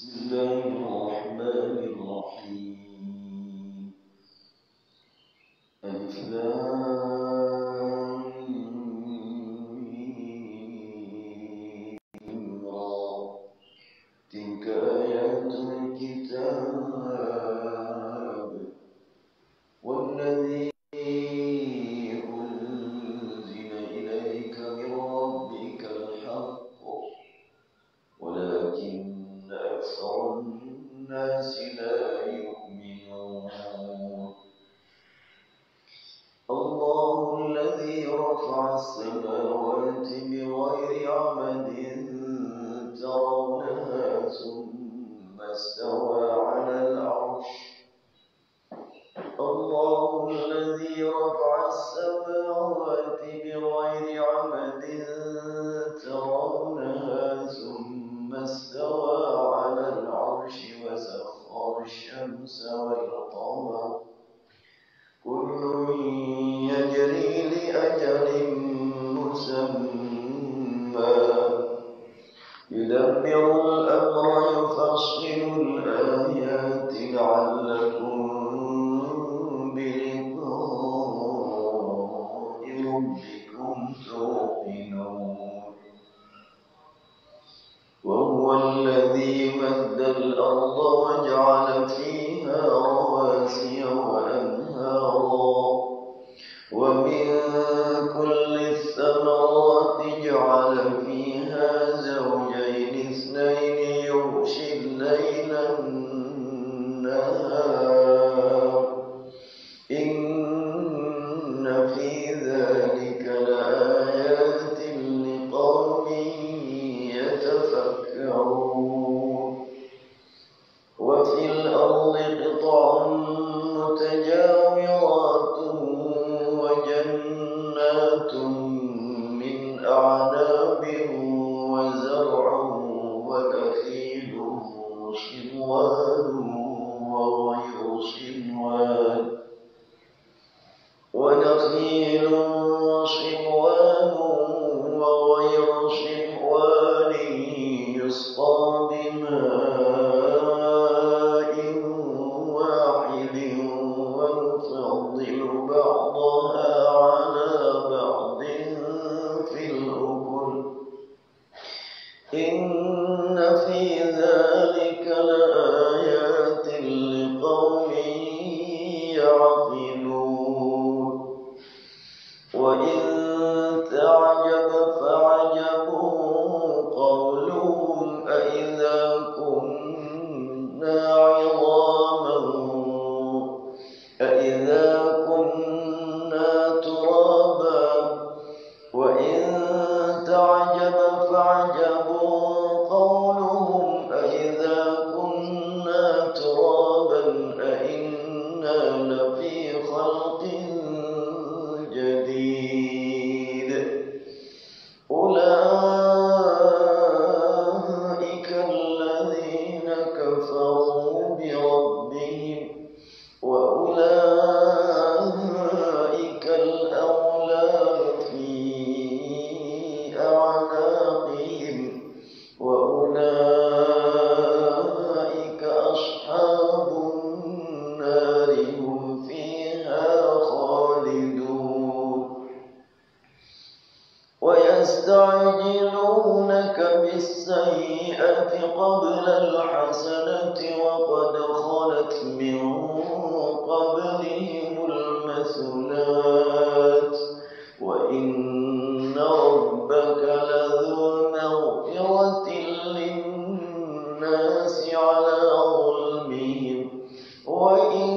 Bismillahirrahmanirrahim. Alif Lam Mim Ra. Tilka ayatul kitab walladzi unzila ilayka min rabbikal haqq walakinna aktsaran nasi la yu'minun. Allahu alladzi rafa'a as-samawati bighayri 'amadin tarawnaha thumma istawa 'ala al-'arsh. Allahu alladzi rafa'a as-samawati bighayri 'amadin tarawnaha thumma istawa 'ala al-'arshi wa sakhkhara ash-shamsa wal-qamara kullun yajri li ajalin musamma yudabbiru al-amra yufassilu al-ayati la'allakum bi-liqa'i rabbikum tuqinun. Wa huwa alladhi madda al-arda wa ja'ala fiha rawasiya wa anhara wa min kulli ath-thamarati ja'ala fiha zawjayn ithnayn yughshi al-layla an-nahar inna fi dhalika laayatin liqawmin yatafakkarun. Wa fil ardi qit'un mutajawiratun wa jannatun min a'nabin wa zar'un wa nakhilun sinwanun wa ghayru sinwan ونخيل صنوان وغير صنوان يسقى بماء واحد ونفضل بعضها على بعض في الأكل إن في ذلك لآيات لقوم يعقلون. وإن تعجب فعجب قولهم أإذا كنا ترابا. وإن تعجب فعجب قولهم أإذا كنا ترابا أإنا لفي خلق جديد. أولئك الذين كفروا بربهم وأولئك الأغلال في أعناقهم وأولئك أصحاب النار هم فيها خالدون. ويستعجلونك بالسيئة قبل الحسنة وقد خلت من قبلهم المثلات وإن ربك لذو مغفرة للناس على ظلمهم وإن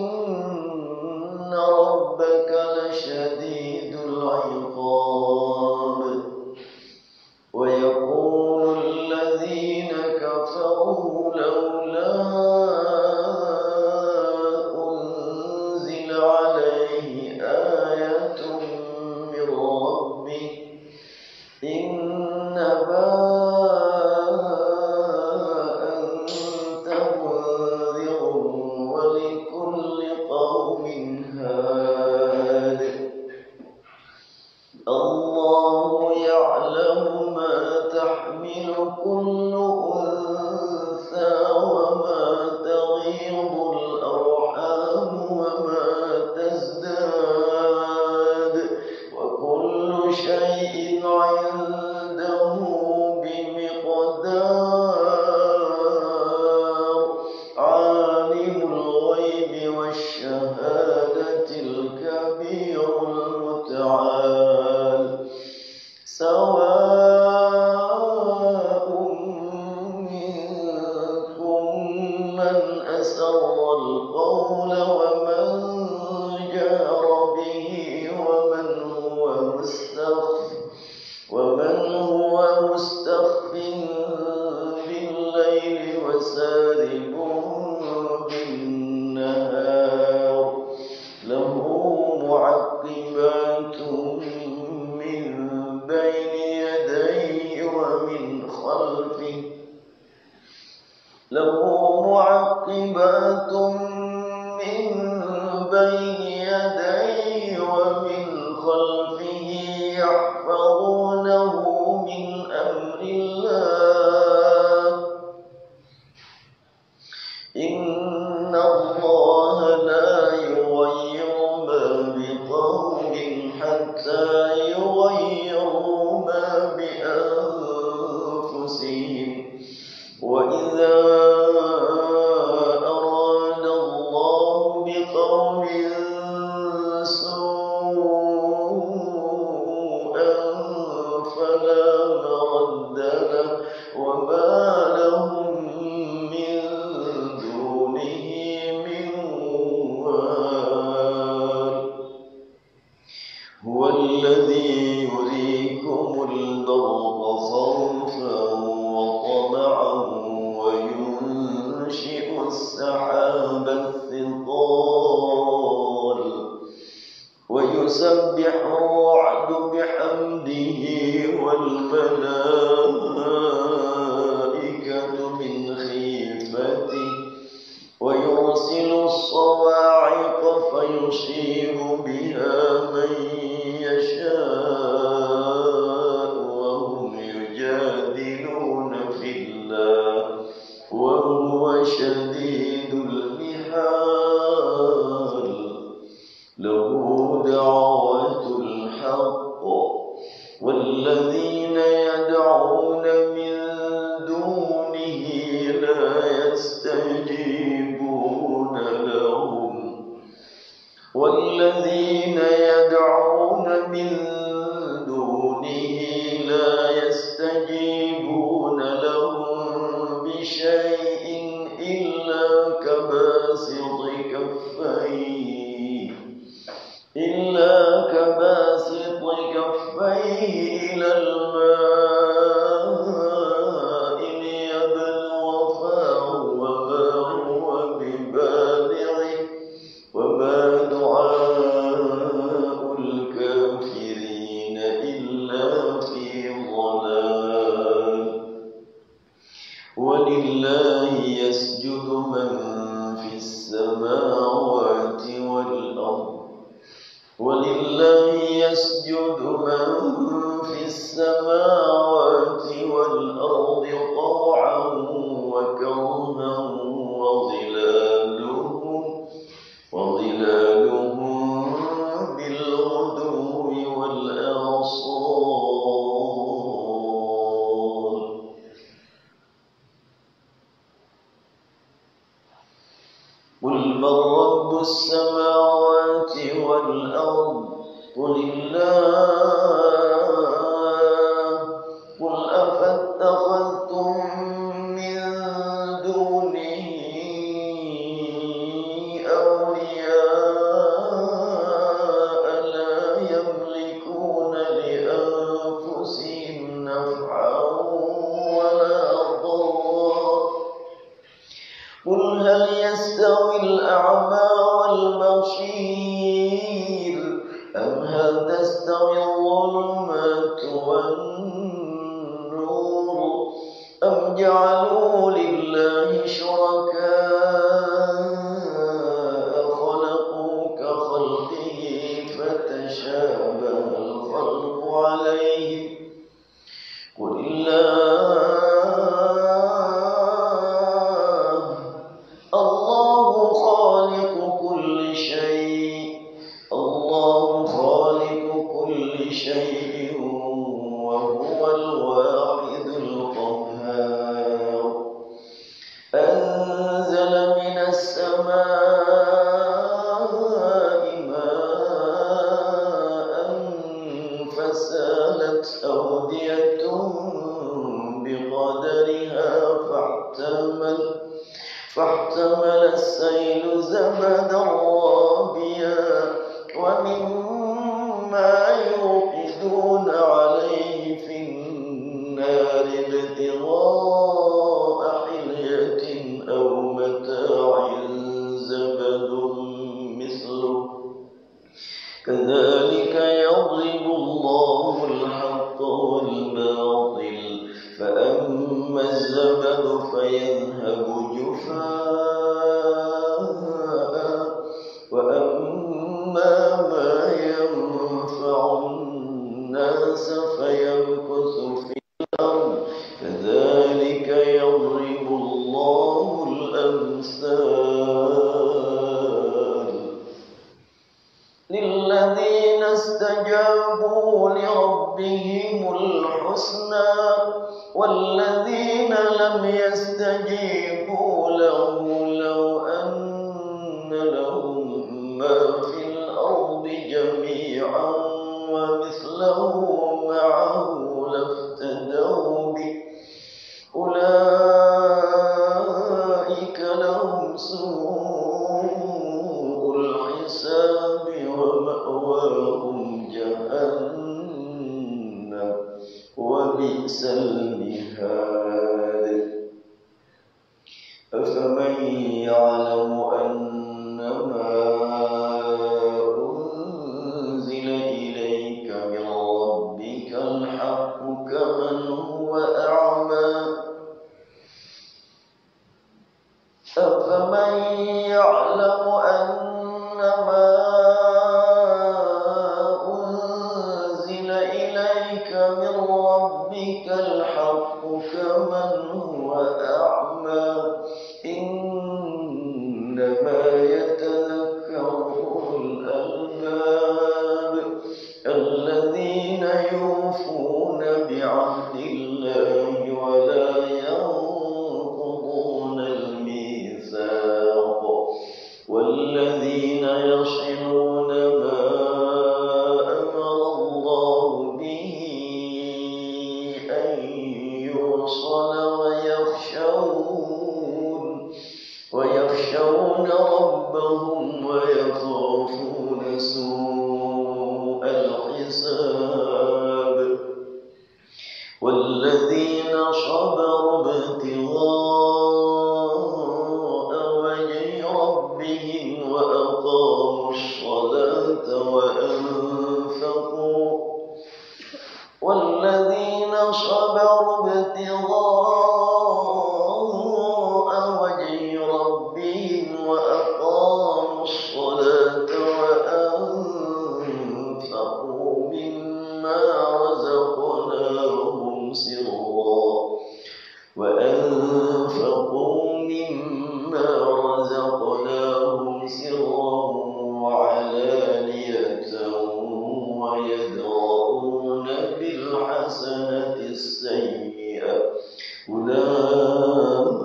ربك لشديد العقاب. ويقول الذين كفروا لولا أنزل عليه آية من ربه إنما أنت منذر ولكل من أسر القول ومن جهر به ومن هو مستخف بالليل وسارب بالنهار له معقبات من بين يديه ومن خلفه يحفظونه من أمر الله إن الله لا يغير ما بقوم حتى يغيروا ما بأنفسهم وإذا أراد الله بقوم سوءا فلا مرد له وما لهم من دونه من وال هو الذي يريكم البرق خوفا وطمعا وينشئ السحاب الثقال ويسبح الرعد بحمده والملائكة من خيفته ويرسل الصواعق فيصيب بها من يشاء وهم يجادلون في الله وهو شديد المحال له دعوة الحق والذين يدعون من دونه لا يستجيبون لهم بشيء إلا كباسط كفيه إلى الماء ليبلغ فاه وما هو ببالغه وما دعاء الكافرين إلا في ضلال ولله يسجد من في السماوات والأرض طوعا وكرها وظلالهم بالغدو والآصال قل من رب السماوات والأرض قل الله قل أفاتخذتم من دونه أولياء لا يملكون لأنفسهم نفعا ولا ضرا قل هل يستوي الأعمى والبصير أم هل تستوي الظلمات والنور أم جعلوا لله شركاء خلقوا كخلقه فتشابه الخلق عليهم قل الله خالق كل شيء فاحتمل السيل زبدا رابيا ومما يوقدون عليه في النار ابتغاء حلية أو متاع زبد مثله كذلك يضرب الله الحق والباطل فأما الزبد فيذهب جفاء وأما ما ينفع الناس فيمكث في الأرض كذلك يضرب الله الأمثال للذين استجابوا لربهم الحسنى والذين لم يستجيبوا له لو أن لهم ما في الأرض جميعا ومثله معه لافتدوا به أولئك لهم سوء الحساب ومأواهم جهنم وبئس المهاد أفمن يعلم أنما أنزل إليك من ربك الحق كمن هو أعمى أفمن يعلم أنما أنزل إليك من ربك الحق كمن هو أعمى إنما يتذكر أولو الألباب الذين يوفون بعهد الله ولا ينقضون الميثاق والذين يصلون ما أمر الله به أن يوصل ويخشون ربهم ويخافون سوء الحساب والذين صبروا ابتغاء وجه ربهم وأقاموا الصلاة والذين صبروا ابتغاء وجه ربهم وأقاموا الصلاة وأنفقوا مما رزقناهم سرا وعلانية ويدرؤون بالحسنة السيئة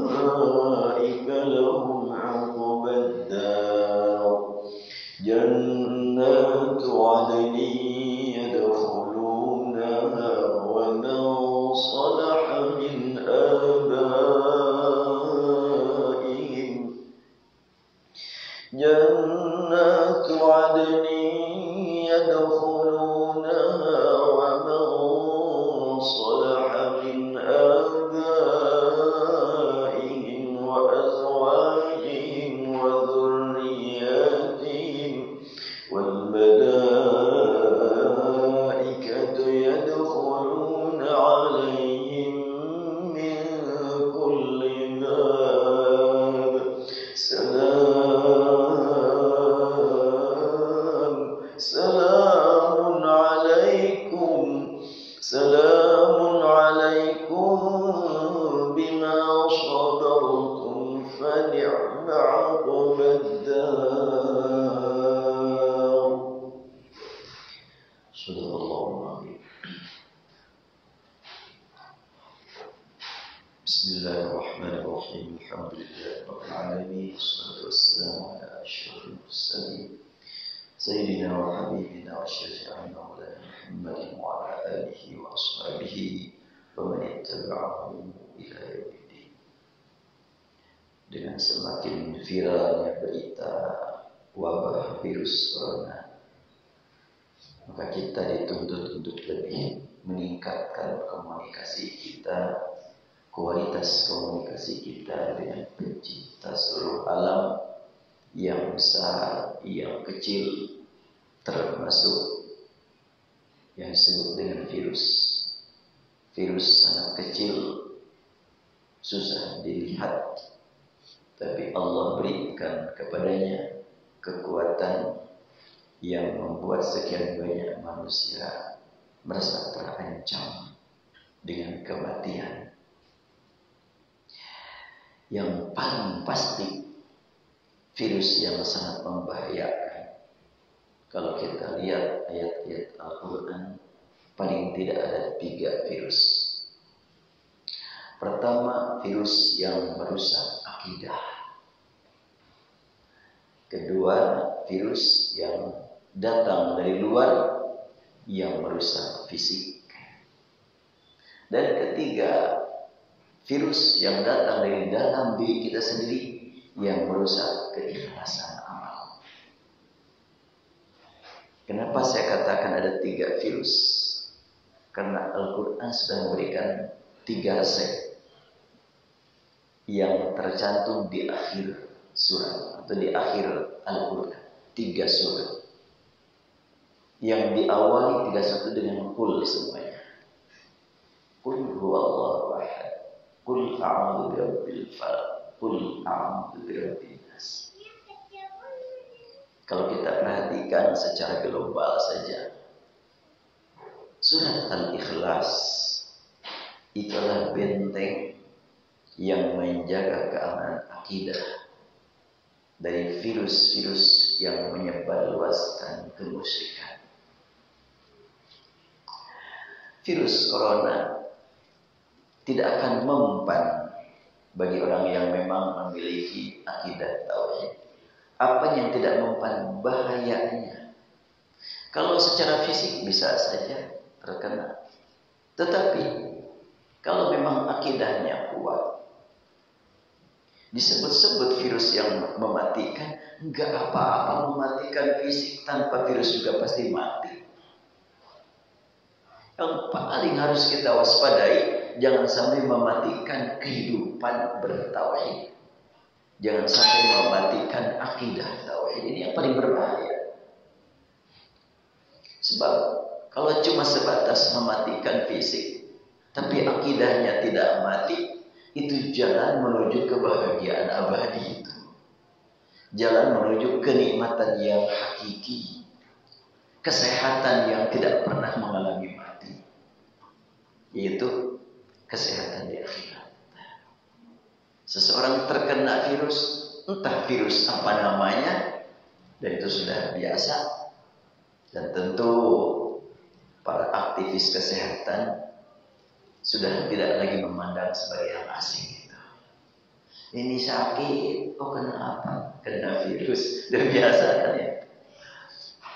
أولئك لهم عقبى الدار جنات عدن يدخلونها ومن صلح من آبائهم جنات عدن يدخلونها ومن صلح من آبائهم وأزواجهم وذرياتهم والملائكة يدخلون عليهم من كل باب سلام عليكم بما صبرتم فنعم عقبى الدار. صدق الله العظيم. بسم الله الرحمن الرحيم. الحمد لله رب العالمين، والصلاة والسلام على أشرف المرسلين سيدنا وحبيبنا وشفيعنا مولانا محمد وعلى آله وأصحابه ومن اتبعه إلى يوم الدين. dengan semakin viralnya berita wabah virus corona, maka kita dituntut untuk lebih meningkatkan komunikasi kita, kualitas komunikasi kita dengan pencipta seluruh alam, yang besar, yang kecil, termasuk yang disebut dengan virus. Virus sangat kecil, susah dilihat, tapi Allah berikan kepadanya kekuatan yang membuat sekian banyak manusia merasa terancam dengan kematian. Yang paling pasti, virus yang sangat membahayakan. Kalau kita lihat ayat-ayat Al-Quran, paling tidak ada 3 virus. Pertama, virus yang merusak akidah. Kedua, virus yang datang dari luar yang merusak fisik. Dan ketiga, virus yang datang dari dalam diri kita sendiri yang merusak keikhlasan amal. Kenapa saya katakan ada 3 virus? Karena Al-Quran sudah memberikan 3 resep yang tercantum di akhir surat atau di akhir Al-Quran. 3 surat yang diawali 3 surat dengan qul semuanya. Qul huwallahu ahad, qul a'udzu birabbil falaq, qul a'udzu birabbin nas. Kalau kita perhatikan secara global saja, surat Al-Ikhlas itulah benteng yang menjaga keamanan akidah dari virus-virus yang menyebarluaskan kemusyrikan. Virus corona tidak akan mempan bagi orang yang memang memiliki akidah tauhid. Apa yang tidak mempan bahayanya. Kalau secara fisik bisa saja terkena, tetapi kalau memang akidahnya kuat, disebut-sebut virus yang mematikan, enggak apa-apa mematikan fisik, tanpa virus juga pasti mati. Yang paling harus kita waspadai, jangan sampai mematikan kehidupan bertauhid. Jangan sampai mematikan akidah tauhid. Ini yang paling berbahaya. Sebab kalau cuma sebatas mematikan fisik, tapi akidahnya tidak mati, itu jalan menuju kebahagiaan abadi itu. Jalan menuju kenikmatan yang hakiki. Kesehatan yang tidak pernah mengalami mati. Yaitu kesehatan di akhirat. Seseorang terkena virus, entah virus apa namanya, dan itu sudah biasa. Dan tentu para aktivis kesehatan sudah tidak lagi memandang sebagai yang asing itu. Ini sakit, oh kenapa? Kena virus, sudah biasa kan ya.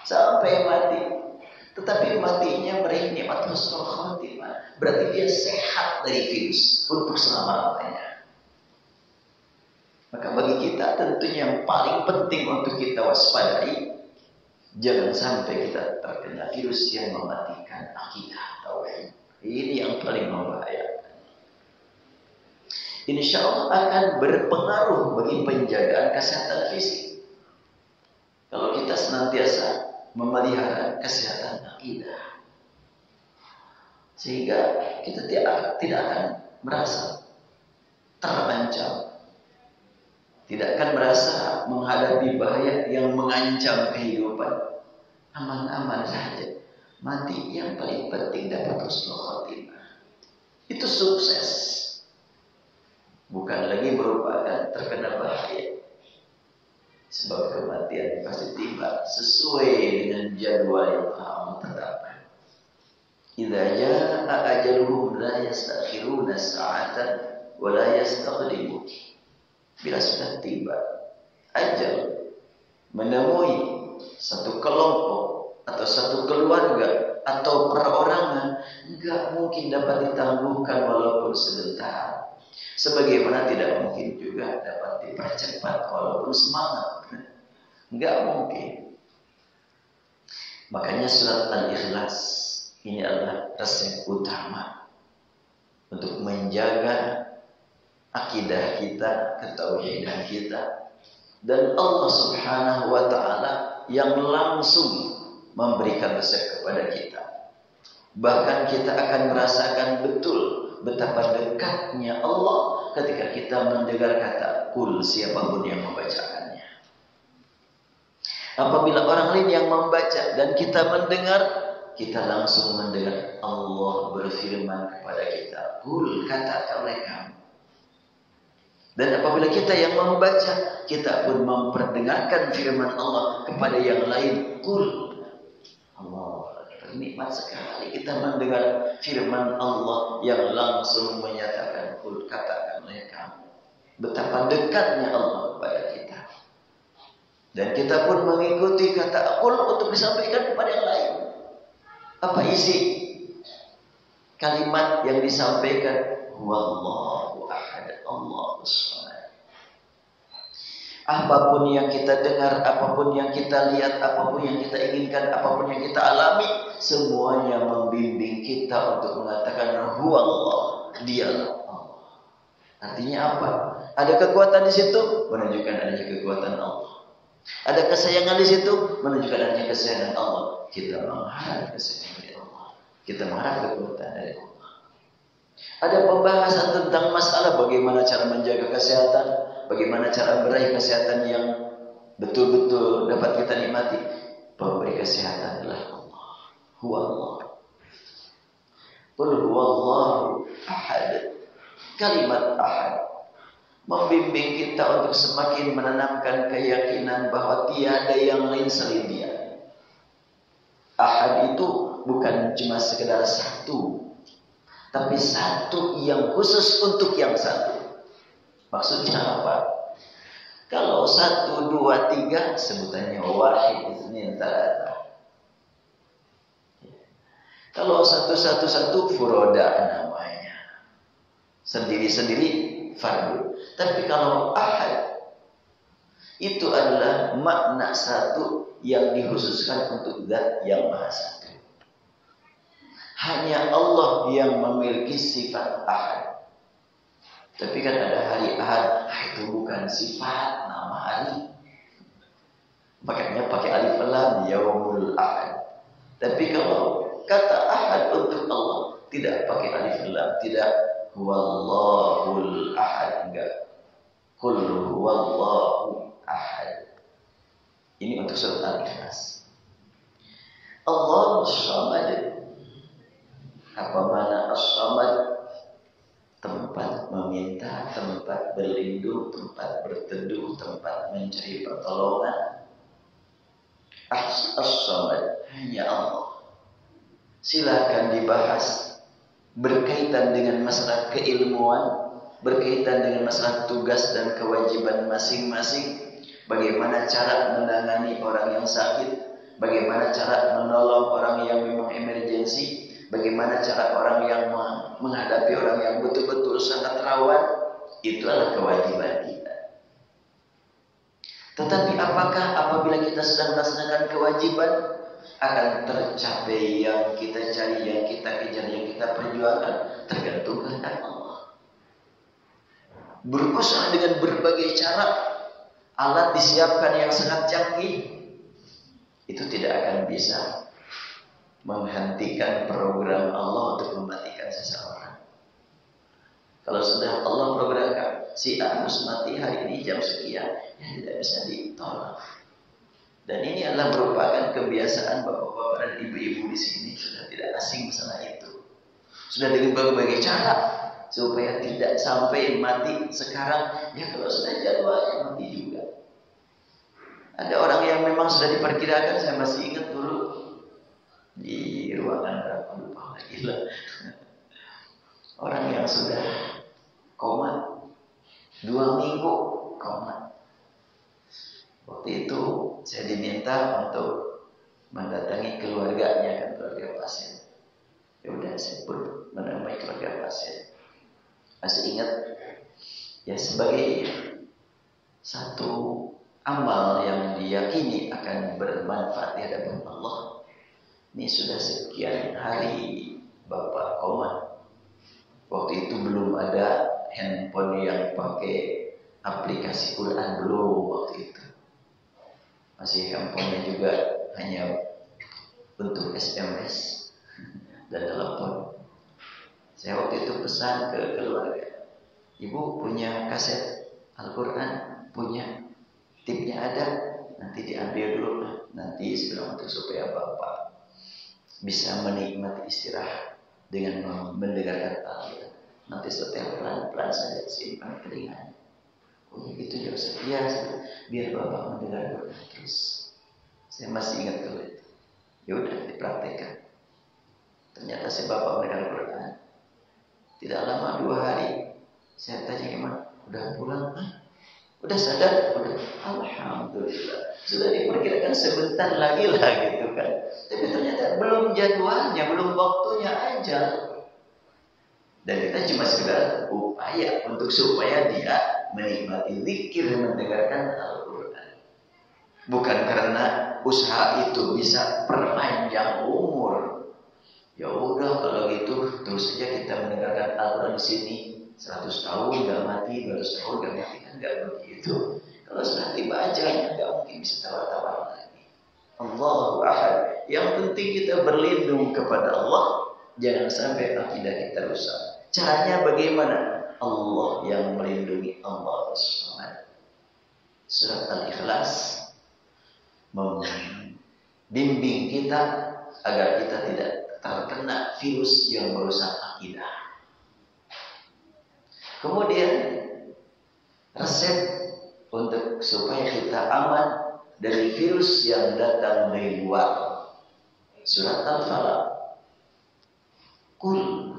Sampai mati. Tetapi matinya meraih nikmat husnul khatimah. Berarti dia sehat dari virus untuk selama-lamanya. Maka bagi kita tentunya yang paling penting untuk kita waspadai, jangan sampai kita terkena virus yang mematikan akidah tauhid. Ini yang paling membahayakan. Insya Allah akan berpengaruh bagi penjagaan kesehatan fisik. Kalau kita senantiasa memelihara kesehatan akidah, sehingga kita tidak akan merasa terancam. Tidak akan merasa menghadapi bahaya yang mengancam kehidupan. Aman-aman saja. Mati yang paling penting dapat husnul khatimah. Itu sukses. Bukan lagi merupakan terkena bahaya. Sebab kematian pasti tiba sesuai dengan jadwal yang telah Allah tetapkan. Idza jaa ajaluhum la yastakhiruna sa'atan wa la yastaqdimun. Bila sudah tiba ajal menemui satu kelompok atau satu keluarga atau perorangan, enggak mungkin dapat ditangguhkan walaupun sebentar. Sebagaimana tidak mungkin juga dapat dipercepat walaupun semangat. Enggak mungkin. Makanya surat Al-Ikhlas ini adalah resep utama untuk menjaga akidah kita, ketauhidan kita, dan Allah Subhanahu wa taala yang langsung memberikan resep kepada kita. Bahkan kita akan merasakan betul betapa dekatnya Allah ketika kita mendengar kata kul, siapapun yang membacakannya. Apabila orang lain yang membaca dan kita mendengar, kita langsung mendengar Allah berfirman kepada kita, kul, katakan oleh kamu. Dan apabila kita yang membaca, kita pun memperdengarkan firman Allah kepada yang lain, kul. Allah, nikmat sekali kita mendengar firman Allah yang langsung menyatakan kul, katakan oleh kamu. Betapa dekatnya Allah kepada kita. Dan kita pun mengikuti kata kul untuk disampaikan kepada yang lain. Apa isi kalimat yang disampaikan? Wallahu ahad, Allahus samad. Apapun yang kita dengar, apapun yang kita lihat, apapun yang kita inginkan, apapun yang kita alami, semuanya membimbing kita untuk mengatakan huwallah, dialah Allah. Artinya apa? Ada kekuatan di situ, menunjukkan adanya kekuatan Allah. Ada kesayangan di situ, menunjukkan adanya kesayangan Allah. Kita mengharap kesayangan dari Allah. Kita mengharap kekuatan dari Allah. Ada pembahasan tentang masalah bagaimana cara menjaga kesehatan, bagaimana cara meraih kesehatan yang betul-betul dapat kita nikmati. Pemberi kesehatan adalah Allah. Huwallah. Qul huwallahu ahad. Kalimat ahad membimbing kita untuk semakin menanamkan keyakinan bahwa tiada yang lain selain Dia. Ahad itu bukan cuma sekedar satu, tapi satu yang khusus untuk yang satu. Maksudnya apa? Kalau 1, 2, 3 sebutannya wahid, itsnain, tsalatsa. Kalau 1, 1, 1 furoda namanya. Sendiri-sendiri fardu. Tapi kalau ahad itu adalah makna satu yang dikhususkan untuk zat yang maha satu. Hanya Allah yang memiliki sifat ahad. Tapi kan ada hari ahad, itu bukan sifat nama hari. Makanya pakai alif lam, yaumul ahad. Tapi kalau kata ahad untuk Allah tidak pakai alif lam, tidak wallahul ahad, enggak. Qul huwallahu ahad. Ini untuk surat Al-Ikhlas. Allahus samad. Apa mana as-samad? Tempat meminta, tempat berlindung, tempat berteduh, tempat mencari pertolongan. As-samad hanya Allah. Silakan dibahas berkaitan dengan masalah keilmuan, berkaitan dengan masalah tugas dan kewajiban masing-masing. Bagaimana cara menangani orang yang sakit, bagaimana cara menolong orang yang memang emergensi, bagaimana cara orang yang menghadapi orang yang betul-betul sangat rawan. Itu adalah kewajiban kita. Tetapi apakah apabila kita sedang melaksanakan kewajiban akan tercapai yang kita cari, yang kita kejar, yang kita perjuangkan? Tergantung kehendak Allah. Berusaha dengan berbagai cara, alat disiapkan yang sangat canggih, itu tidak akan bisa menghentikan program Allah untuk mematikan seseorang. Kalau sudah Allah programkan si A harus mati hari ini jam sekian, ya tidak bisa ditolak. Dan ini adalah merupakan kebiasaan bapak-bapak dan ibu-ibu di sini, sudah tidak asing masalah itu. Sudah dengan berbagai cara supaya tidak sampai mati sekarang. Ya kalau sudah jadwalnya mati juga. Ada orang yang memang sudah diperkirakan, saya masih ingat dulu di ruangan berapa lupa lagi lah. Orang yang sudah koma 2 minggu koma. Waktu itu saya diminta untuk mendatangi keluarganya, kan keluarga pasien. Ya udah, saya pun menemui keluarga pasien. Masih ingat? Ya, sebagai satu amal yang diyakini akan bermanfaat di hadapan Allah. Ini sudah sekian hari Bapak koma. Waktu itu belum ada handphone yang pakai aplikasi Quran, belum waktu itu. Masih handphonenya juga hanya untuk SMS dan telepon. Saya waktu itu pesan ke keluarga, Ibu punya kaset Al-Quran? Punya. Tipnya ada, nanti diambil dulu. Nanti sebelum itu supaya Bapak bisa menikmati istirahat dengan mendengarkan Al-Quran. Nanti setelah pelan-pelan saja simpan telinganya. Oh gitu ya Ustaz. Ya, biar Bapak mendengar Quran terus. Saya masih ingat kalau itu. Ya udah dipraktekkan. Ternyata si Bapak mendengar Quran. Tidak lama 2 hari. Saya tanya gimana? Udah pulang? Udah sadar? Udah. Alhamdulillah. Sudah diperkirakan sebentar lagi lah gitu kan. Tapi ternyata belum jadwalnya, belum waktunya aja. Dan kita cuma sekedar upaya untuk supaya dia menikmati zikir dan mendengarkan Al-Quran. Bukan karena usaha itu bisa perpanjang umur. Ya udah kalau gitu terus saja kita mendengarkan Al-Quran di sini 100 tahun nggak mati, 200 tahun nggak mati, kan nggak begitu. Kalau sudah tiba ajalnya nggak mungkin bisa tawar-tawar lagi. Allahu Ahad. Yang penting kita berlindung kepada Allah, jangan sampai akidah kita rusak. Caranya bagaimana? Allah yang melindungi, Allah SWT. Surat Al-Ikhlas membimbing kita agar kita tidak terkena virus yang merusak akidah. Kemudian resep untuk supaya kita aman dari virus yang datang dari luar. Surat Al-Falaq. Qul.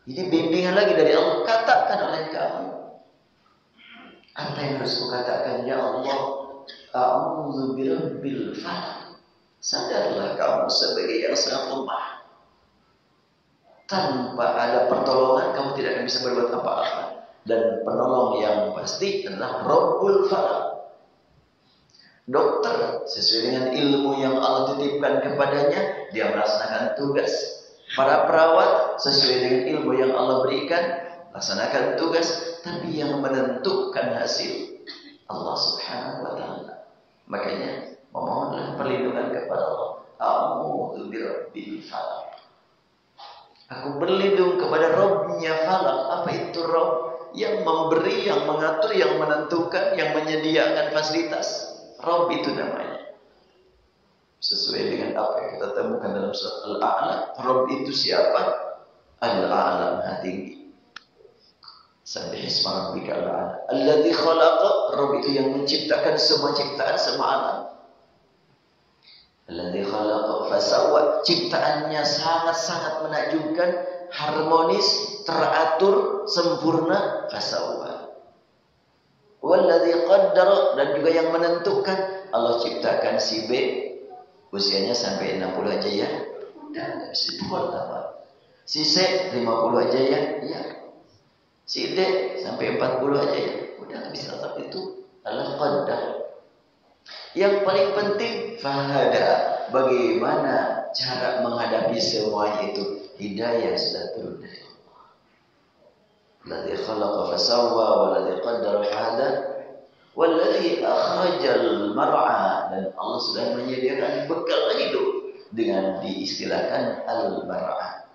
Ini bimbingan lagi dari Allah. Katakan oleh kamu. Apa yang harus kukatakan? Ya Allah, a'udzu birabbil falaq. Sadarlah kamu sebagai yang sangat lemah. Tanpa ada pertolongan kamu tidak akan bisa berbuat apa-apa. Dan penolong yang pasti adalah Rabbul Falaq. Dokter sesuai dengan ilmu yang Allah titipkan kepadanya, dia melaksanakan tugas. Para perawat sesuai dengan ilmu yang Allah berikan, laksanakan tugas. Tapi yang menentukan hasil Allah Subhanahu wa Ta'ala. Makanya memohonlah perlindungan kepada Allah. A'udzu birabbil falaq. Aku berlindung kepada Rabbnya Falaq. Apa itu Rabb? Yang memberi, yang mengatur, yang menentukan, yang menyediakan fasilitas. Rabb itu namanya. Sesuai dengan apa yang kita temukan dalam surat Al-A'la. Rabb itu siapa? Al-A'la, Maha Tinggi. Sabbihisma rabbika al-a'la. Alladzi khalaqa. Rabb itu yang menciptakan semua ciptaan, semua alam. Alladzi khalaqa fasawwa. Ciptaannya sangat-sangat menakjubkan, harmonis, teratur, sempurna. Fasawwa. Walladzi qaddara. Dan juga yang menentukan. Allah ciptakan si B, usianya sampai 60 aja ya. Udah, nggak bisa dipukul apa. Si C 50 aja ya. Iya. Si D sampai 40 aja ya. Udah, nggak bisa tetap itu. Allah qaddar. Yang paling penting fahada. Bagaimana cara menghadapi semuanya itu? Hidayah sudah turun dari Allah. Alladzi khalaqa fasawwa walladzi qaddara fahada. Walladzi akhrajal mar'a. Dan Allah sudah menyediakan bekal hidup dengan diistilahkan al-mar'a.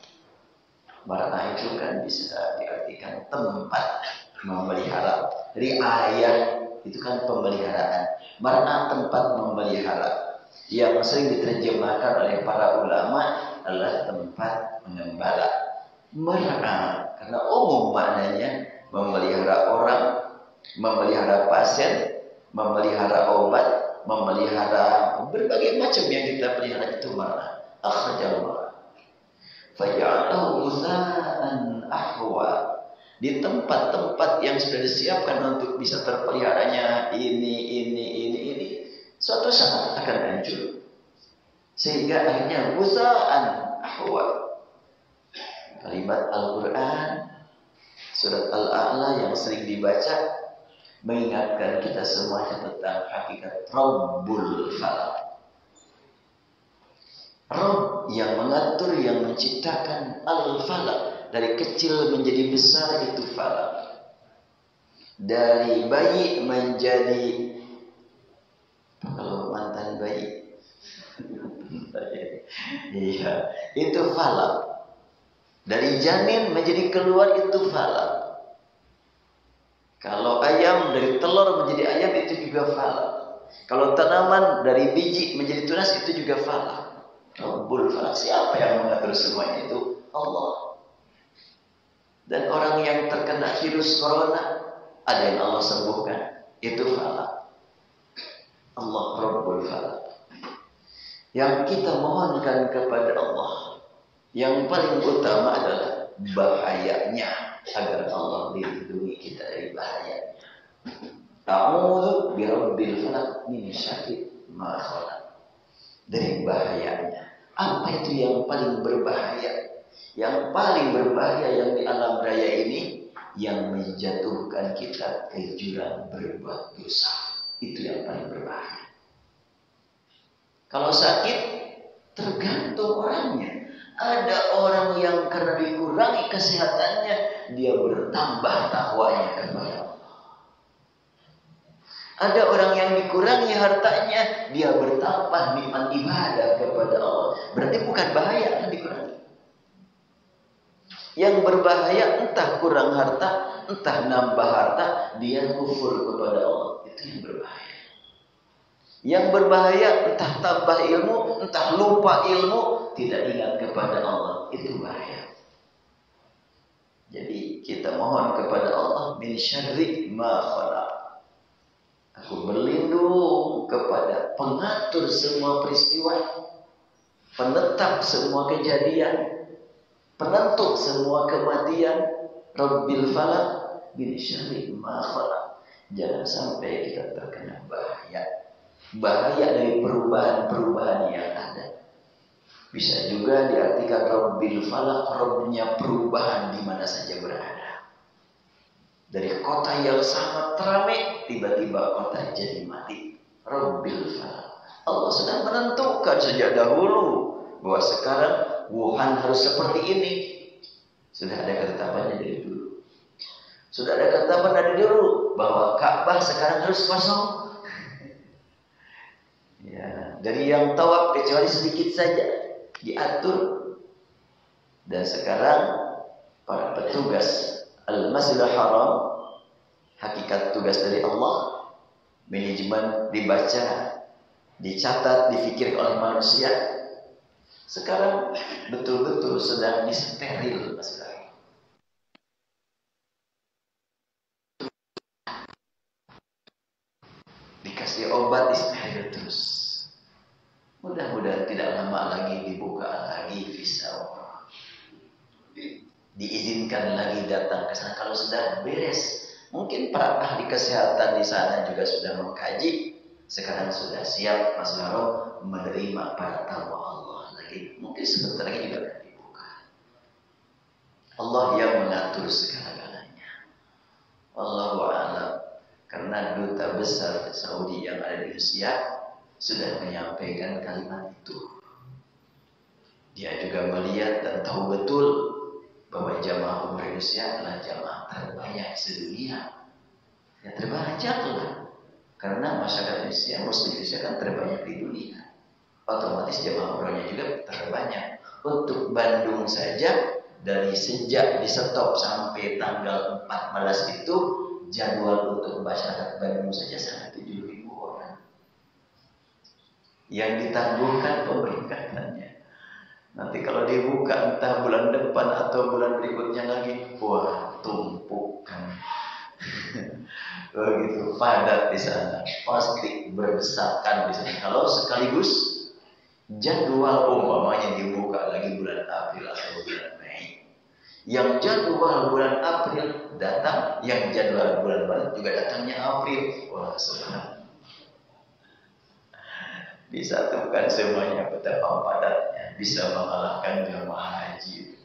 Mar'a itu kan bisa diartikan tempat memelihara. Dari ayat itu kan pemeliharaan. Mar'a tempat memelihara. Yang sering diterjemahkan oleh para ulama adalah tempat mengembala. Mar'a karena umum maknanya memelihara orang, memelihara pasien, memelihara obat, memelihara berbagai macam yang kita pelihara itu mar'a. Akhrajal mar'a. Faja'alahu ghusaan ahwa. Di tempat-tempat yang sudah disiapkan untuk bisa terpeliharanya ini, suatu saat akan hancur. Sehingga akhirnya ghusaan ahwa. Kalimat Al-Quran Surat Al-A'la yang sering dibaca mengingatkan kita semuanya tentang hakikat Rabbul Falaq. Rabb yang mengatur, yang menciptakan Al-Falaq. Dari kecil menjadi besar itu falaq. Dari bayi menjadi, kalau mantan bayi, iya, itu falaq. Dari janin menjadi keluar itu falaq. Kalau ayam dari telur menjadi ayam itu juga falaq. Kalau tanaman dari biji menjadi tunas itu juga falaq. Rabbul Falaq, siapa yang mengatur semuanya itu? Allah. Dan orang yang terkena virus corona, ada yang Allah sembuhkan, itu falaq. Allah Rabbul Falaq. Yang kita mohonkan kepada Allah, yang paling utama adalah bahayanya, agar Allah melindungi kita dari bahaya. A'udzu birabbil falaq min syarri ma khalaq. Dari bahayanya. Apa itu yang paling berbahaya? Yang paling berbahaya yang di alam raya ini, yang menjatuhkan kita ke jurang berbuat dosa. Itu yang paling berbahaya. Kalau sakit, tergantung orangnya. Ada orang yang karena dikurangi kesehatannya, dia bertambah takwanya kepada Allah. Ada orang yang dikurangi hartanya, dia bertambah nikmat ibadah kepada Allah. Berarti bukan bahaya kan dikurangi. Yang berbahaya entah kurang harta, entah nambah harta, dia kufur kepada Allah. Itu yang berbahaya. Yang berbahaya entah tambah ilmu, entah lupa ilmu, tidak ingat kepada Allah. Itu bahaya. Jadi kita mohon kepada Allah, min syarri ma khalaq. Aku berlindung kepada pengatur semua peristiwa, penetap semua kejadian, penentu semua kematian, Rabbil Falaq, min syarri ma khalaq. Jangan sampai kita terkena bahaya. Bahaya dari perubahan-perubahan yang ada. Bisa juga diartikan Rabbil Falaq, Rabbnya perubahan di mana saja berada. Dari kota yang sangat ramai, tiba-tiba kota jadi mati. Rabbil Falaq. Allah sudah menentukan sejak dahulu bahwa sekarang Wuhan harus seperti ini. Sudah ada ketetapannya dari dulu. Sudah ada ketetapan dari dulu bahwa Ka'bah sekarang harus kosong. Ya, dari yang tawaf kecuali sedikit saja diatur. Dan sekarang para petugas Al-Masjidil Haram, hakikat tugas dari Allah, manajemen dibaca, dicatat, difikir oleh manusia. Sekarang betul-betul sedang disteril Masjidil Haram. Dikasih obat istihad terus. Mudah-mudahan tidak lama lagi dibuka lagi visa umrah. Diizinkan lagi datang ke sana kalau sudah beres. Mungkin para ahli kesehatan di sana juga sudah mengkaji. Sekarang sudah siap Masjidil Haram menerima para tamu Allah lagi. Mungkin sebentar lagi juga akan dibuka. Allah yang mengatur segala-galanya. Wallahu a'lam. Karena duta besar Saudi yang ada di Rusia sudah menyampaikan kalimat itu. Dia juga melihat dan tahu betul bahwa jamaah umrah Indonesia adalah jamaah terbanyak sedunia. Ya terbanyak lah. Karena masyarakat Indonesia, Muslim Indonesia kan terbanyak di dunia. Otomatis jamaah umrahnya juga terbanyak. Untuk Bandung saja, dari sejak di stop sampai tanggal 14 itu, jadwal untuk masyarakat Bandung saja sangat 7.000 orang. Yang ditangguhkan pemberangkatannya. Nanti kalau dibuka entah bulan depan atau bulan berikutnya lagi, wah tumpukan. Begitu padat di sana, pasti berdesakan di sana. Kalau sekaligus jadwal umpamanya dibuka lagi bulan April atau bulan Mei, yang jadwal bulan April datang, yang jadwal bulan Maret juga datangnya April. Wah subhanallah. Disatukan semuanya betapa padatnya, bisa mengalahkan jamaah haji.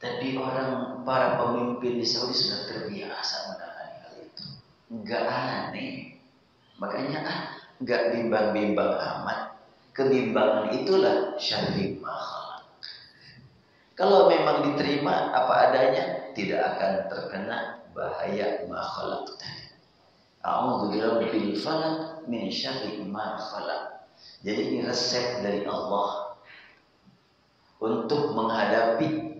Tapi para pemimpin di Saudi sudah terbiasa menangani hal itu. Enggak aneh. Makanya enggak bimbang-bimbang amat. Kebimbangan itulah syarri makhluk. Kalau memang diterima apa adanya, tidak akan terkena bahaya makhluk tadi. A'udzu birabbil falaq min syarri ma khalaq. Jadi ini resep dari Allah untuk menghadapi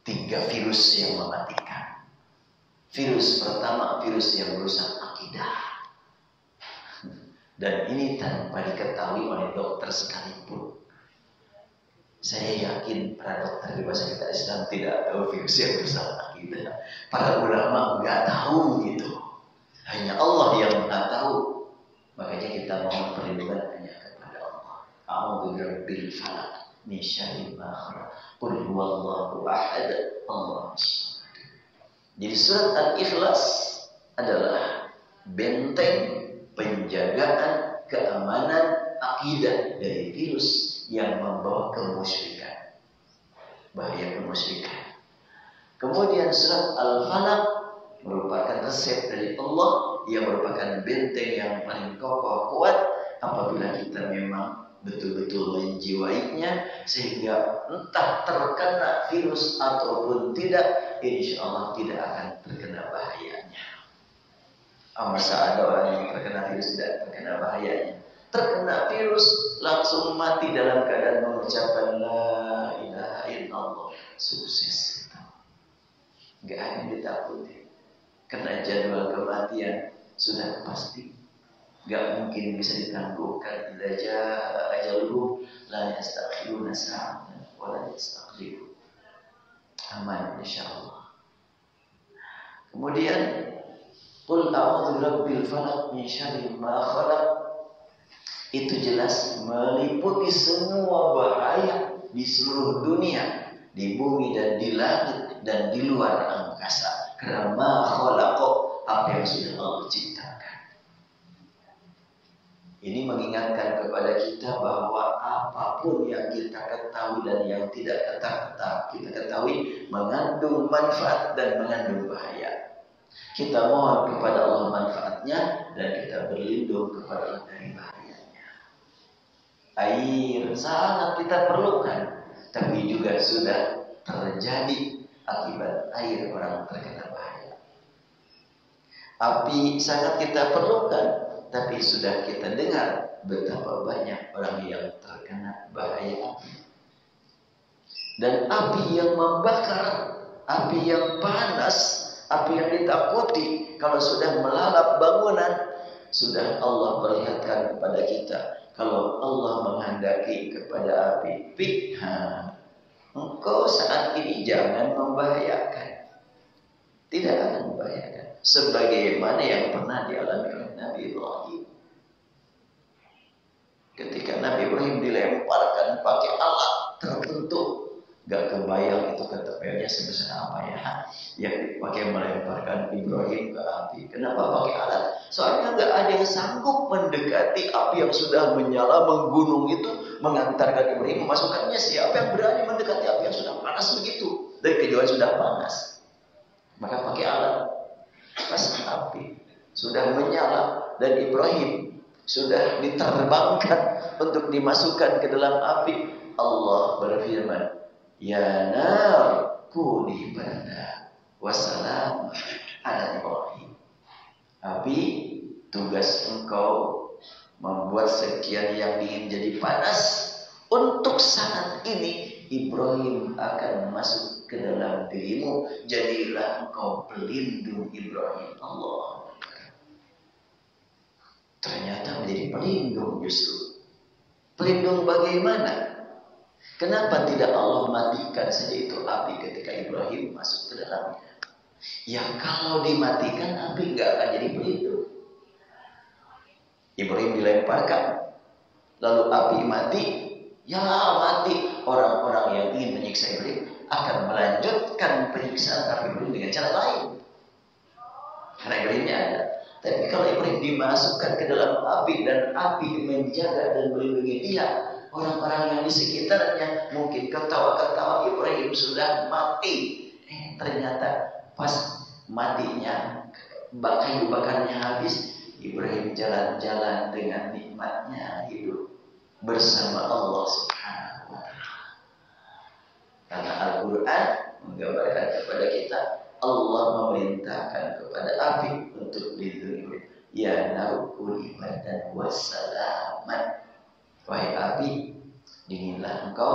3 virus yang mematikan. Virus pertama, virus yang merusak akidah. Dan ini tanpa diketahui oleh dokter sekalipun. Saya yakin para dokter di masa kita Islam tidak tahu virus yang merusak akidah. Para ulama nggak tahu gitu. Hanya Allah yang tahu. Makanya kita mohon perlindungan hanya kepada Allah. A'udzu birabbil falaq min syarri ma khalaq. Qul huwallahu ahad. Allahus samad. Jadi surat Al-Ikhlas adalah benteng penjagaan keamanan akidah dari virus yang membawa kemusyrikan. Bahaya kemusyrikan. Kemudian surat Al-Falaq merupakan resep dari Allah yang merupakan benteng yang paling kokoh kuat apabila kita memang betul-betul menjiwainya, sehingga entah terkena virus ataupun tidak, insya Allah tidak akan terkena bahayanya. Masa ada orang yang terkena virus tidak terkena bahayanya? Terkena virus langsung mati dalam keadaan mengucapkan la ilaha illallah. Sukses. Gak ada yang ditakuti. Karena jadwal kematian sudah pasti. Gak mungkin bisa ditangguhkan. Idza jaa ajaluhum la yastakhiruna sa'atan wa la yastaqdimun. Aman insyaallah. Kemudian qul a'udzu birabbil falaq min syarri ma khalaq. Itu jelas meliputi semua bahaya di seluruh dunia, di bumi dan di langit dan di luar angkasa. Karena ma khalaqa, apa yang sudah Allah ciptakan. Ini mengingatkan kepada kita bahwa apapun yang kita ketahui dan yang tidak kita ketahui mengandung manfaat dan mengandung bahaya. Kita mohon kepada Allah manfaatnya dan kita berlindung kepada Allah dari bahayanya. Air sangat kita perlukan, tapi juga sudah terjadi akibat air orang terkena bahaya. Api sangat kita perlukan, tapi sudah kita dengar betapa banyak orang yang terkena bahaya api. Dan api yang membakar, api yang panas, api yang ditakuti, kalau sudah melalap bangunan, sudah Allah perlihatkan kepada kita. Kalau Allah menghendaki kepada api, engkau saat ini jangan membahayakan. Tidak akan membahayakan. Sebagaimana yang pernah dialami oleh Nabi Ibrahim. Ketika Nabi Ibrahim dilemparkan pakai alat tertentu, gak kebayang itu ketepelnya sebesar apa ya yang dipakai melemparkan Ibrahim ke api. Kenapa pakai alat? Soalnya gak ada yang sanggup mendekati api yang sudah menyala menggunung itu, mengantarkan Ibrahim memasukkannya. Siapa yang berani mendekati api yang sudah panas begitu? Dari kejauhan sudah panas. Maka pakai alat. Pas api sudah menyala dan Ibrahim sudah diterbangkan untuk dimasukkan ke dalam api, Allah berfirman, ya nar kuni barda wassalam ala Ibrahim. Api, tugas engkau membuat sekian yang dingin jadi panas. Untuk saat ini Ibrahim akan masuk ke dalam dirimu. Jadilah engkau pelindung Ibrahim. Allah. Ternyata menjadi pelindung justru. Pelindung bagaimana? Kenapa tidak Allah matikan saja itu api ketika Ibrahim masuk ke dalamnya? Ya kalau dimatikan api nggak akan jadi pelindung. Ibrahim dilemparkan, lalu api mati. Ya mati. Orang-orang yang ingin menyiksa Ibrahim akan melanjutkan penyiksaan Nabi Ibrahim dengan cara lain. Karena Ibrahimnya ada. Tapi kalau Ibrahim dimasukkan ke dalam api dan api menjaga dan melindungi dia, orang-orang yang di sekitarnya mungkin ketawa-ketawa Ibrahim sudah mati. Ternyata pas matinya kayu bakarnya habis, Ibrahim jalan-jalan dengan nikmatnya hidup bersama Allah Subhanahu wa Ta'ala. Karena Al-Quran menggambarkan kepada kita, Allah memerintahkan kepada api untuk dilindungi. Ya narukuni badan wassalaman. Wahai api, dinginlah engkau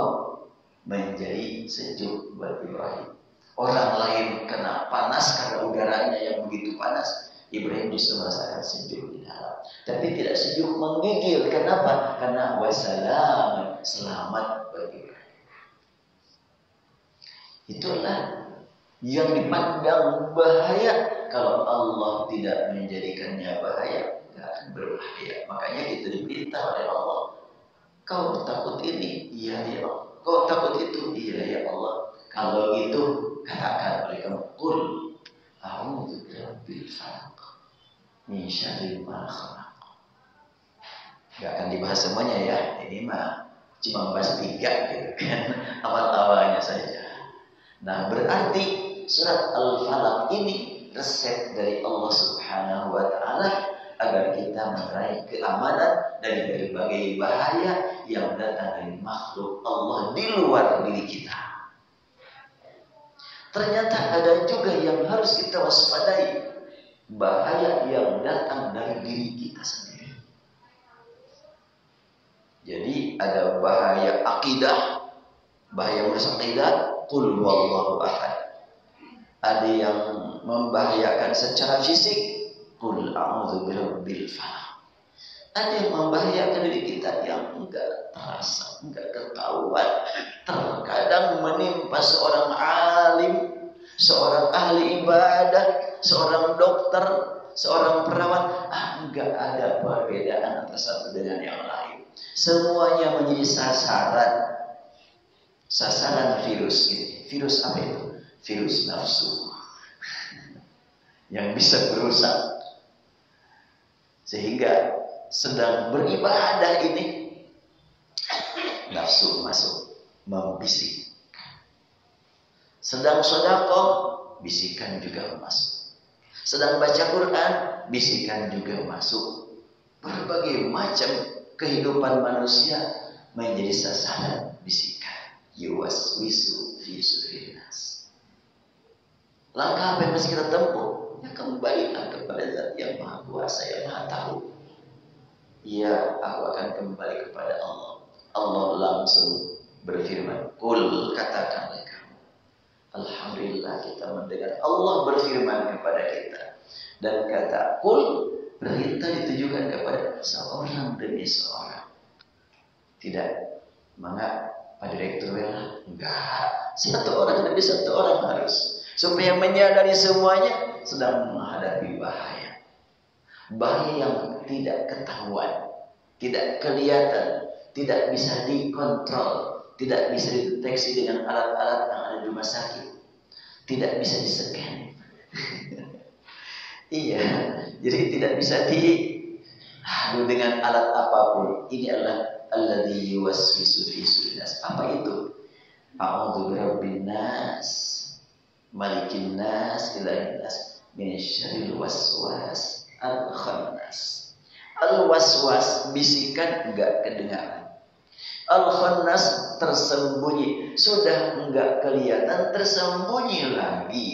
menjadi sejuk buat Ibrahim. Orang lain kena panas karena udaranya yang begitu panas, Ibrahim justru merasakan sejuk di dalam. Tapi tidak sejuk menggigil. Kenapa? Karena wassalaman, selamat bagi Ibrahim. Itulah yang dipandang bahaya. Kalau Allah tidak menjadikannya bahaya, tidak akan berbahaya. Makanya itu diperintah oleh Allah. Kau takut ini? Iya ya Allah. Kau takut itu? Iya ya Allah. Kalau gitu katakan oleh kamu, qul a'udzu birabbil falaq min syarri ma khalaq. Gak akan dibahas semuanya ya. Ini mah cuma bahas 3 gitu kan. Awal-awalnya saja. Nah, berarti surat Al-Falaq ini resep dari Allah Subhanahu wa Ta'ala agar kita meraih keamanan dari berbagai bahaya yang datang dari makhluk Allah di luar diri kita. Ternyata ada juga yang harus kita waspadai, bahaya yang datang dari diri kita sendiri. Jadi ada bahaya akidah, bahaya merusak akidah, qul huwallahu ahad. Ada yang membahayakan secara fisik, qul a'udzu birabbil falaq. Ada yang membahayakan diri kita yang enggak terasa, enggak ketahuan. Terkadang menimpa seorang alim, seorang ahli ibadah, seorang dokter, seorang perawat. Enggak ada perbedaan antara satu dengan yang lain. Semuanya menjadi sasaran virus ini. Virus apa itu? Virus nafsu yang bisa berusak. Sehingga sedang beribadah ini nafsu masuk membisik. Sedang sedekah, bisikan juga masuk. Sedang baca Quran, bisikan juga masuk. Berbagai macam kehidupan manusia menjadi sasaran bisikan. Yuwaswisu fi sudurin nas. Langkah apa yang mesti kita tempuh? Ya kembalilah kepada Zat yang Maha Kuasa, yang Maha Tahu. Ya, aku akan kembali kepada Allah. Allah langsung berfirman, qul, katakanlah kamu. Alhamdulillah kita mendengar Allah berfirman kepada kita. Dan kata qul, perintah ditujukan kepada seorang demi seorang. Tidak, maka Pak Direktur lah, enggak. Satu orang demi satu orang harus. Supaya menyadari semuanya sedang menghadapi bahaya. Bahaya yang tidak ketahuan, tidak kelihatan, tidak bisa dikontrol, tidak bisa dideteksi dengan alat-alat yang ada di rumah sakit, tidak bisa di-scan. Iya, jadi tidak bisa diadu dengan alat apapun. Ini adalah alladzi yuwaswisu fi sudurin nas. Apa itu? A'udzu birabbin nas, malikin nas, ilahin nas, min syarril waswas al-khannas. Al-waswas, bisikan enggak kedengaran. Al-khannas, tersembunyi. Sudah enggak kelihatan, tersembunyi lagi.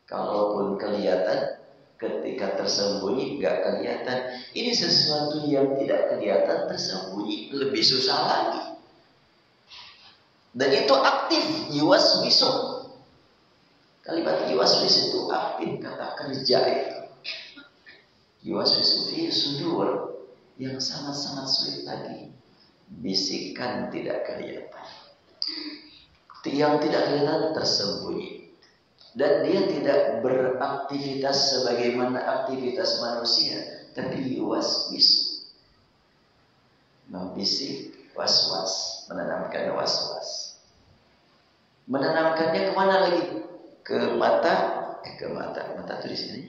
Kalaupun kelihatan, ketika tersembunyi enggak kelihatan. Ini sesuatu yang tidak kelihatan, tersembunyi, lebih susah lagi. Dan itu aktif, yuwaswisu. Kalimat yuwaswis itu aktif, kata kerja itu. Yuwaswisu fi sudur, yang sangat-sangat sulit lagi. Bisikan tidak kelihatan. Yang tidak kelihatan tersembunyi. Dan dia tidak beraktivitas sebagaimana aktivitas manusia, tapi yuwaswisu. Membisik, was-was, menanamkan was-was. Menanamkannya kemana lagi? Ke mata itu di sini.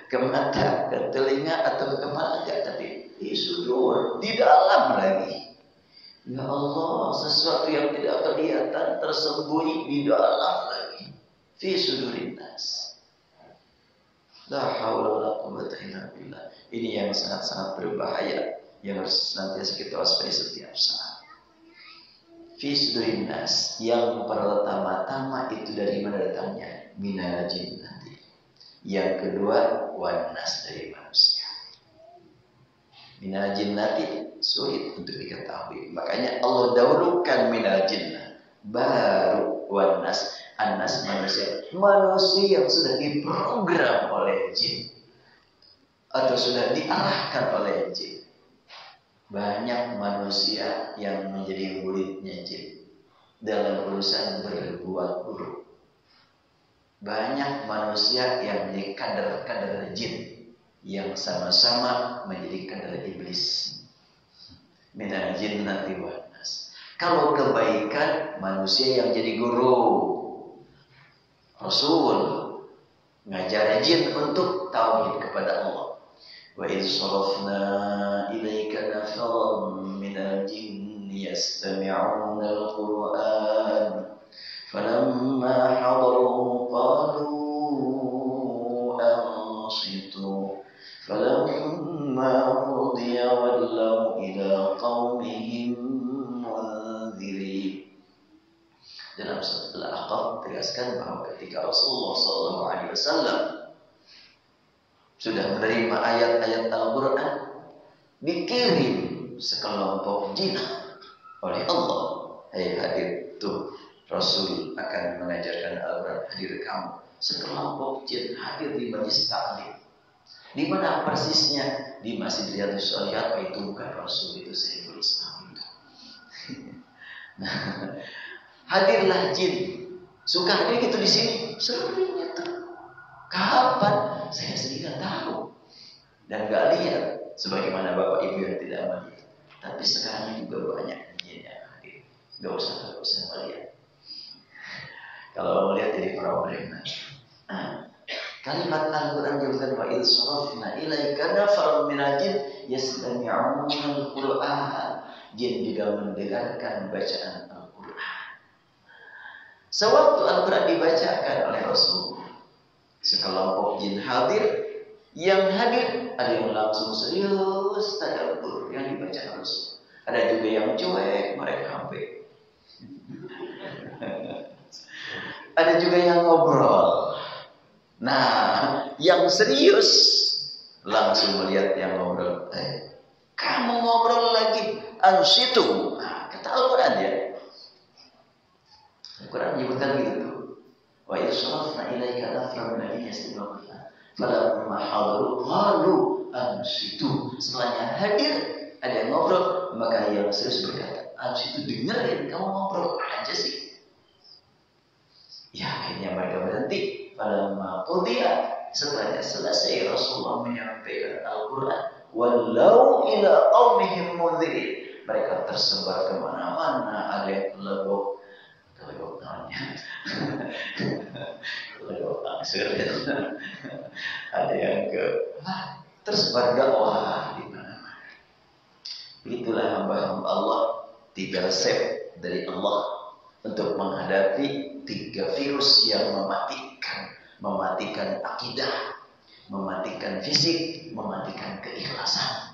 Ke mata, ke telinga atau ke kepala enggak, tapi Fi sudur, di dalam lagi. Ya Allah, sesuatu yang tidak kelihatan tersembunyi di dalam lagi. Fi sudurin nas. La haula wala quwwata illa billah. Ini yang sangat-sangat berbahaya, yang harus senantiasa kita waspadai setiap saat. Fi sudurin nas, yang pertama-tama itu dari mana datangnya? Minal jinnati. Yang kedua, wan nas, dari manusia. Minal jinnati sulit untuk diketahui. Makanya Allah dahulukan minal jinnah, baru wan nas. An-nas manusia. Manusia yang sudah diprogram oleh jin atau sudah diarahkan oleh jin. Banyak manusia yang menjadi muridnya jin dalam urusan berbuat buruk. Banyak manusia yang menjadi kader-kader jin yang sama-sama menjadi kader iblis. Minal jinnati wan nas. Kalau kebaikan, manusia yang jadi guru, Rasul, ngajar jin untuk tauhid kepada Allah. Wa idh sarafna ilaika nafaran minal jinni yastami'una al-Qur'an falamma hadaruhu qalu ansitu falamma qudiya wallaw ila qaumihim munzirin. Dalam surat Al-Ahqaf tegaskan bahwa ketika Rasulullah SAW sudah menerima ayat-ayat Al-Quran, dikirim sekelompok jin oleh Allah. Hai hadir, tuh Rasul akan mengajarkan Al-Quran, hadir kamu. Sekelompok jin hadir di majlis taklim. Di mana persisnya? Di Masjid Riyadhus Shalihin. Itu bukan Rasul, itu Syekhul Islam itu. Nah, hadirlah jin. Suka hadir gitu di sini. Sering itu. Kapan? Saya sendiri nggak tahu dan nggak lihat. Sebagaimana bapak ibu yang tidak melihat. Tapi sekarang juga banyak jin yang hadir. Nggak usah melihat. Kalau melihat jadi problem. Kalimat Al-Quran juga wa idh sarafna ilaika nafaran minal jin yastami'una al-Qur'an. Jin juga mendengarkan bacaan Al-Quran. Sewaktu Al-Quran dibacakan oleh Rasul, sekelompok jin hadir. Yang hadir ada yang langsung serius tadabbur yang dibaca Rasul. Ada juga yang cuek, mereka hampir. Ada juga yang ngobrol. Nah, yang serius langsung melihat yang ngobrol. Kamu ngobrol lagi? Ansitu. Nah, kata Al-Quran ya. Al-Quran menyebutkan gitu. Wa yusrafna ilaika nafaran min al-jinn falamma hadaru qalu ansitu. Setelahnya hadir ada yang ngobrol, maka yang serius berkata, ansitu, dengerin, kamu ngobrol aja sih. Ya, akhirnya mereka berhenti. Falamma qudiya, setelahnya selesai Rasulullah menyampaikan Al-Quran, wallau ila qaumihim munzirin. Mereka tersebar kemana-mana. Ada yang telegok namanya, telegok angsur. Ada yang tersebar dakwah di mana-mana. Itulah hamba-hamba Allah, 3 resep dari Allah untuk menghadapi 3 virus yang mematikan akidah, mematikan fisik, mematikan keikhlasan.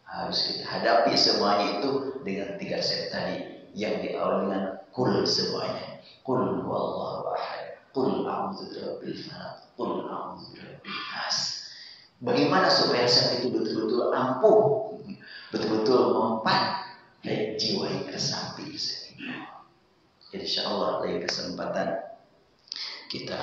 Harus kita hadapi semuanya itu dengan 3 resep tadi yang diawali dengan kul semuanya. Kul huwallahu ahad, kul a'udzu birabbil falaq, kul a'udzu birabbin nas. Bagaimana supaya resep itu betul-betul ampuh, betul-betul mempan dan jiwai kesapi resep ini. Insyaallah lain kesempatan kita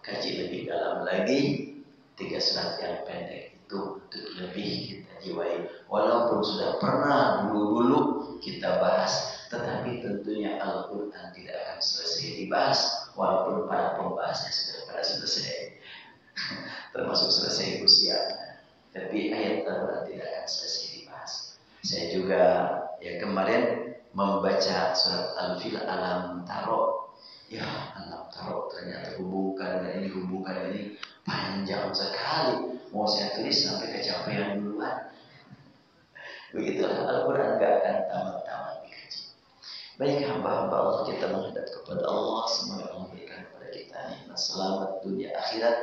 kaji lebih dalam lagi 3 surat yang pendek itu untuk lebih kita jiwai. Walaupun sudah pernah dulu kita bahas, tetapi tentunya Al-Quran tidak akan selesai dibahas walaupun para pembahasnya sudah pada selesai, termasuk selesai usianya. Tapi ayat Al-Quran tidak akan selesai dibahas. Saya juga kemarin membaca surat Al-Fil, Alam Taro. Ya, Alam Taro ternyata hubungkan ini panjang sekali. Mau saya tulis sampai kecapean duluan. Begitulah Al-Quran gak akan tamat-tamat dikaji. Baik hamba-hamba Allah, kita menghadap kepada Allah. Semoga Allah berikan kepada kita nikmat selamat dunia akhirat,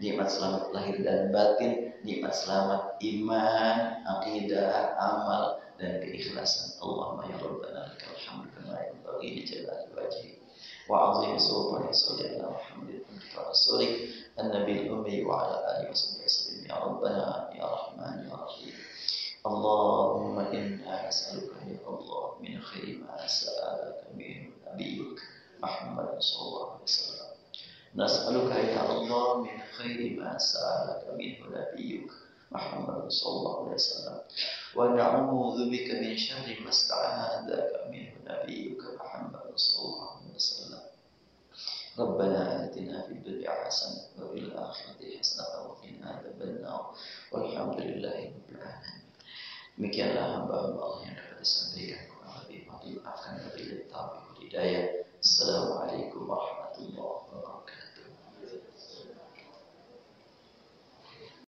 nikmat selamat lahir dan batin, nikmat selamat iman, akidah, amal, dan keikhlasan. Allahumma ya Rabbana lakal hamdu kama yanbaghi li jalali wajhik wa 'azimi sultanik. Shalli ala Muhammadin wa rasulik an-nabiyil ummi wa ala alihi wasallam. Ya Rabbana ya Rahman ya Rahim. Allahumma inna nas'aluka ya Allah min khairi ma sa'alaka min nabiyyik Muhammad sallallahu alaihi wasallam. Nas'aluka ya Allah min khairi ma sa'alaka min nabiyyik Muhammad sallallahu alaihi wasallam. Wa na'udzu bika min syarri ma sta'adzaka min nabiyyik Muhammad sallallahu alaihi wasallam. Rabbana atina fid dunya hasanah wa fil akhirati hasanah wa qina adzaban nar. Walhamdulillahi rabbil alamin. Demikianlah hamba-hamba Allah yang dapat disampaikan. Kurang lebih mohon dimaafkan. Wabillahi taufiq wal hidayah. Assalamualaikum